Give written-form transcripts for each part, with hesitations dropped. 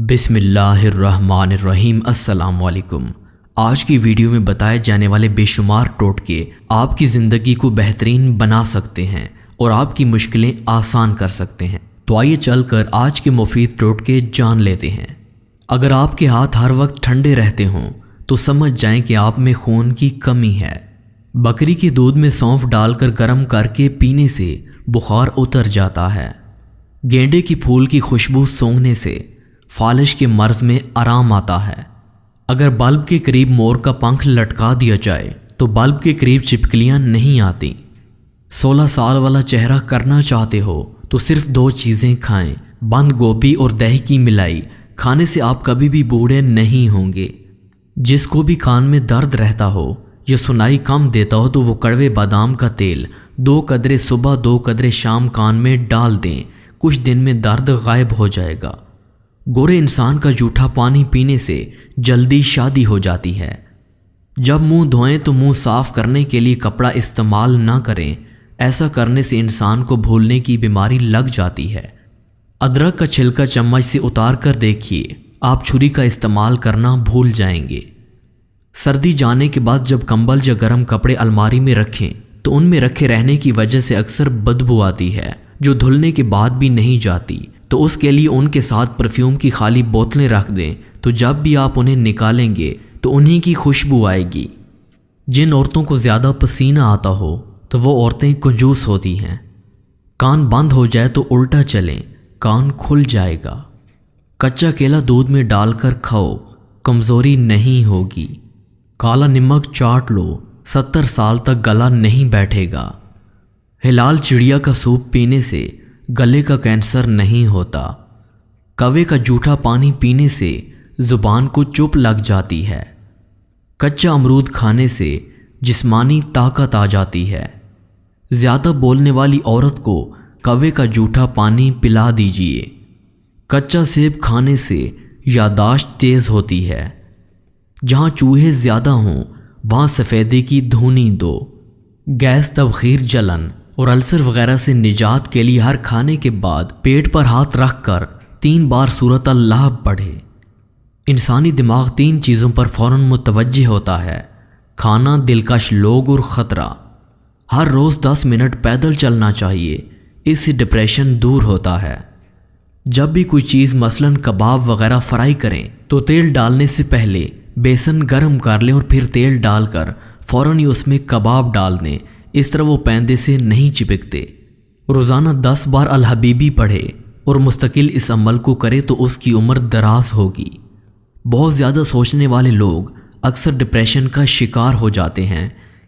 बिस्मिल्लाहिर्रहमानिर्रहीम। अस्सलाम वालेकुम। आज की वीडियो में बताए जाने वाले बेशुमार टोटके आपकी ज़िंदगी को बेहतरीन बना सकते हैं और आपकी मुश्किलें आसान कर सकते हैं। तो आइए चलकर आज के मुफीद टोटके जान लेते हैं। अगर आपके हाथ हर वक्त ठंडे रहते हों तो समझ जाएं कि आप में खून की कमी है। बकरी के दूध में सौंफ डालकर गर्म करके पीने से बुखार उतर जाता है। गेंडे की फूल की खुशबू सूंघने से फालिश के मर्ज में आराम आता है। अगर बल्ब के करीब मोर का पंख लटका दिया जाए तो बल्ब के करीब छिपकलियां नहीं आती। 16 साल वाला चेहरा करना चाहते हो तो सिर्फ 2 चीज़ें खाएं, बंद गोभी और दही की मिलाई। खाने से आप कभी भी बूढ़े नहीं होंगे। जिसको भी कान में दर्द रहता हो या सुनाई कम देता हो तो वो कड़वे बादाम का तेल 2 कदरे सुबह 2 कदरे शाम कान में डाल दें। कुछ दिन में दर्द गायब हो जाएगा। गोरे इंसान का जूठा पानी पीने से जल्दी शादी हो जाती है। जब मुंह धोएं तो मुंह साफ करने के लिए कपड़ा इस्तेमाल ना करें। ऐसा करने से इंसान को भूलने की बीमारी लग जाती है। अदरक का छिलका चम्मच से उतार कर देखिए, आप छुरी का इस्तेमाल करना भूल जाएंगे। सर्दी जाने के बाद जब कंबल या गर्म कपड़े अलमारी में रखें तो उनमें रखे रहने की वजह से अक्सर बदबू आती है जो धुलने के बाद भी नहीं जाती। तो उसके लिए उनके साथ परफ्यूम की खाली बोतलें रख दें, तो जब भी आप उन्हें निकालेंगे तो उन्हीं की खुशबू आएगी। जिन औरतों को ज़्यादा पसीना आता हो तो वो औरतें कंजूस होती हैं। कान बंद हो जाए तो उल्टा चलें, कान खुल जाएगा। कच्चा केला दूध में डालकर खाओ, कमज़ोरी नहीं होगी। काला नमक चाट लो, 70 साल तक गला नहीं बैठेगा। हिलाल चिड़िया का सूप पीने से गले का कैंसर नहीं होता। कौवे का जूठा पानी पीने से ज़ुबान को चुप लग जाती है। कच्चा अमरूद खाने से जिस्मानी ताकत आ जाती है। ज़्यादा बोलने वाली औरत को कौवे का जूठा पानी पिला दीजिए। कच्चा सेब खाने से यादाश्त तेज़ होती है। जहाँ चूहे ज़्यादा हों वहाँ सफ़ेदे की धुनी दो। गैस, तबखीर, जलन और अल्सर वगैरह से निजात के लिए हर खाने के बाद पेट पर हाथ रख कर 3 बार सूरत अल्लाह पढ़े। इंसानी दिमाग 3 चीज़ों पर फ़ौरन मुतवज्जे होता है: खाना, दिलकश लोग और ख़तरा। हर रोज़ 10 मिनट पैदल चलना चाहिए, इससे डिप्रेशन दूर होता है। जब भी कोई चीज़ मसलन कबाब वगैरह फ्राई करें तो तेल डालने से पहले बेसन गर्म कर लें और फिर तेल डालकर फ़ौरन ही उसमें कबाब डाल दें। इस तरह वो पैंदे से नहीं चिपकते। रोज़ाना 10 बार अल हबीबी पढ़े और मुस्तकिल इस अमल को करे तो उसकी उम्र दराज होगी। बहुत ज़्यादा सोचने वाले लोग अक्सर डिप्रेशन का शिकार हो जाते हैं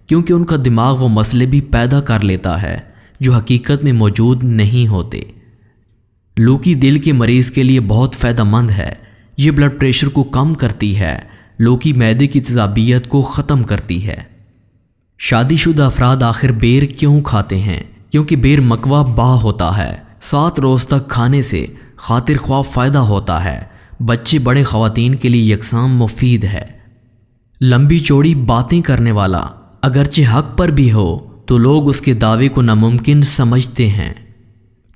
क्योंकि उनका दिमाग वो मसले भी पैदा कर लेता है जो हकीकत में मौजूद नहीं होते। लौकी दिल के मरीज़ के लिए बहुत फ़ायदेमंद है। ये ब्लड प्रेशर को कम करती है। लौकी मैदे की तेज़ाबियत को ख़त्म करती है। शादीशुदा अफराद आखिर बेर क्यों खाते हैं? क्योंकि बेर मकवा बाह होता है। 7 रोज़ तक खाने से खातिर ख्वाह फ़ायदा होता है। बच्चे बड़े ख़वातीन के लिए यकसाम मुफीद है। लंबी चौड़ी बातें करने वाला अगरचे हक पर भी हो तो लोग उसके दावे को नामुमकिन समझते हैं।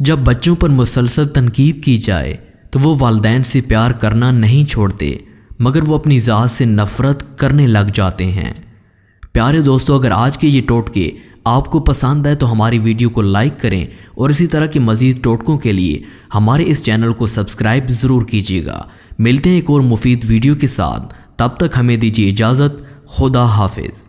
जब बच्चों पर मुसलसल तनकीद की जाए तो वो वालिदैन से प्यार करना नहीं छोड़ते मगर वो अपनी ज़ात से नफ़रत करने लग जाते हैं। प्यारे दोस्तों, अगर आज के ये टोटके आपको पसंद आए तो हमारी वीडियो को लाइक करें और इसी तरह के मज़ीद टोटकों के लिए हमारे इस चैनल को सब्सक्राइब ज़रूर कीजिएगा। मिलते हैं एक और मुफीद वीडियो के साथ, तब तक हमें दीजिए इजाज़त। खुदा हाफिज़।